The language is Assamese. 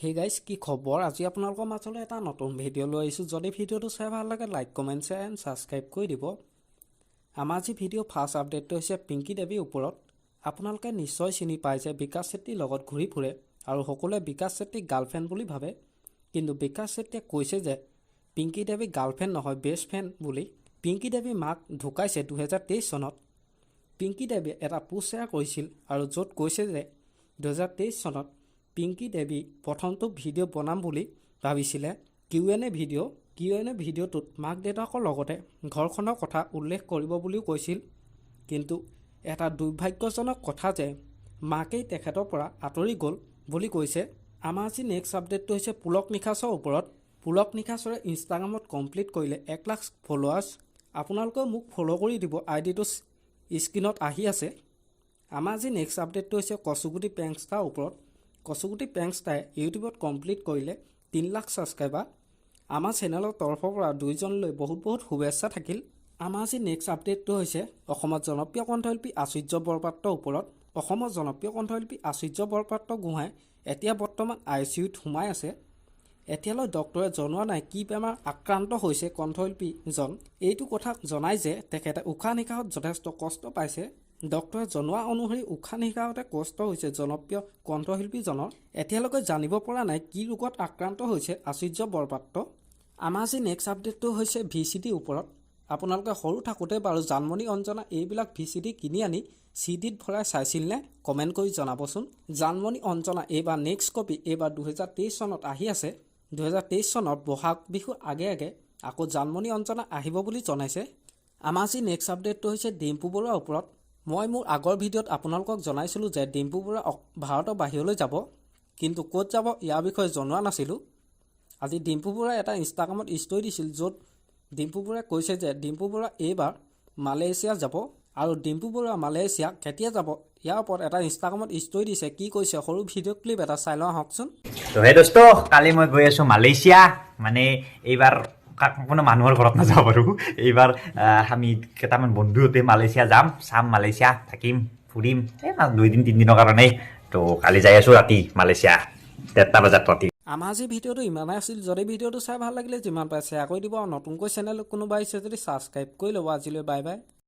হে গাইজ কি খবৰ আজি আপোনালোকৰ মাজলৈ এটা নতুন ভিডিঅ' লৈ আহিছোঁ যদি ভিডিঅ'টো চাই ভাল লাগে like comment share and subscribe কৰি দিব আমাৰ আজি ভিডিঅ' ফাৰ্ষ্ট আপডেটটো হৈছে পিংকি দেৱীৰ ওপৰত আপোনালোকে নিশ্চয় চিনি পায় যে বিকাশ চেত্ৰীৰ লগত ঘূৰি ফুৰে আৰু সকলোৱে বিকাশ চেত্ৰীক গাৰ্লফ্ৰেণ্ড বুলি ভাবে কিন্তু বিকাশ চেত্ৰীয়ে কৈছে যে পিংকি দেৱী গাৰ্লফ্ৰেণ্ড নহয় বেষ্ট ফ্ৰেণ্ড বুলি পিংকি দেৱীৰ মাক ঢুকাইছে 2023 চনত পিংকি দেৱীয়ে এটা পোষ্ট শ্বেয়াৰ কৰিছিল আৰু য'ত কৈছে যে 2023 চনত পিংকি দেৱী প্ৰথমটো ভিডিঅ' বনাম বুলি ভাবিছিলে কিউ&এ ভিডিঅ'টোত মাক দেউতাকৰ লগতে ঘৰখনৰ কথা উল্লেখ কৰিব বুলিও কৈছিল কিন্তু এটা দুৰ্ভাগ্যজনক কথা যে মাকেই তেখেতৰ পৰা আঁতৰি গ'ল বুলি কৈছে আমাৰ আজি নেক্সট আপডেটটো হৈছে পুলক নিখাছৰ ওপৰত পুলক নিখাছৰে ইনষ্টাগ্ৰামত কমপ্লিট কৰিলে 1 লাখ ফলোৱাৰ্ছ আপোনালোকেও মোক ফ'ল' কৰি দিব আইডিটো স্ক্ৰীনত আহি আছে আমাৰ আজি নেক্সট আপডেটটো হৈছে কচুগুটি পেংষ্টাৰ ওপৰত কচুগুটি পেংষ্টাৰে ইউটিউবত কমপ্লিট কৰিলে 3 লাখ ছাবস্ক্ৰাইবাৰ আমাৰ চেনেলৰ তৰফৰ পৰা দুইজনলৈ বহুত শুভেচ্ছা থাকিল আমাৰ আজি নেক্সট আপডেটটো হৈছে অসমৰ জনপ্ৰিয় কণ্ঠশিল্পী আচুৰ্য বৰপাত্ৰৰ ওপৰত অসমৰ জনপ্ৰিয় কণ্ঠশিল্পী আচুৰ্য বৰপাত্ৰ গোহাঁই এতিয়া বৰ্তমান ICUত সোমাই আছে এতিয়ালৈ ডক্টৰে জনোৱা নাই কি বেমাৰ আক্ৰান্ত হৈছে কণ্ঠশিল্পীজন এইটো কথা জনাই যে তেখেতে উশাহ নিশাহত যথেষ্ট কষ্ট পাইছে ডক্টৰে জনোৱা অনুসৰি উশাহ নিশাহতে কষ্ট হৈছে জনপ্ৰিয় কণ্ঠশিল্পীজনৰ এতিয়ালৈকে জানিব পৰা নাই কি ৰোগত আক্ৰান্ত হৈছে আচুৰ্য বৰপাত্ৰ আমাৰ আজি নেক্সট আপডেটটো হৈছে VCD ওপৰত আপোনালোকে সৰু থাকোঁতে বাৰু জানমণি অঞ্জনা এইবিলাক VCD কিনি আনি CDত ভৰাই চাইছিল নে কমেণ্ট কৰি জনাবচোন জানমণি অঞ্জনা এইবাৰ নেক্সট কপি এইবাৰ 2023 চনত আহি আছে 2023 চনত বহাগ বিহুৰ আগে আকৌ জানমণি অঞ্জনা আহিব বুলি জনাইছে আমাৰ আজি নেক্সট আপডেটটো হৈছে ডিম্পু বৰুৱাৰ ওপৰত মই মোৰ আগৰ ভিডিঅ'ত আপোনালোকক জনাইছিলোঁ যে ডিম্পু বৰুৱা ভাৰতৰ বাহিৰলৈ যাব কিন্তু ক'ত যাব ইয়াৰ বিষয়ে জনোৱা নাছিলোঁ আজি ডিম্পু বৰুৱাই এটা ইনষ্টাগ্ৰামত ষ্টৰি দিছিল য'ত ডিম্পু বৰুৱাই কৈছে যে ডিম্পু বৰুৱা এইবাৰ মালয়েছিয়া যাব আৰু ডিম্পু বৰুৱা মালয়েছিয়া কেতিয়া যাব ইয়াৰ ওপৰত এটা ইনষ্টাগ্ৰামত ষ্টৰি দিছে কি কৈছে সৰু ভিডিঅ' ক্লিপ এটা চাই লওঁ আহকচোন তো হে দোস্ত কালি মই গৈ আছোঁ মালয়েছিয়া মানে এইবাৰ কোনো মানুহৰ ঘৰত নাযাওঁ বাৰু এইবাৰ আমি কেইটামান বন্ধুহঁতে মালয়েছিয়া যাম চাম মালয়েছিয়া থাকিম ফুৰিম এই 2 দিন 3 দিনৰ কাৰণে তো কালি যাই আছোঁ ৰাতি মালয়েছিয়া 3টা বজাত ৰাতি আমাৰ আজি ভিডিঅ'টো ইমানেই আছিল যদি ভিডিঅ'টো চাই ভাল লাগিলে যিমান পাৰে শ্বেয়াৰ কৰি দিব আৰু নতুনকৈ চেনেলত কোনোবা আহিছে যদি ছাবস্ক্ৰাইব কৰি ল'ব আজিলৈ বাই বাই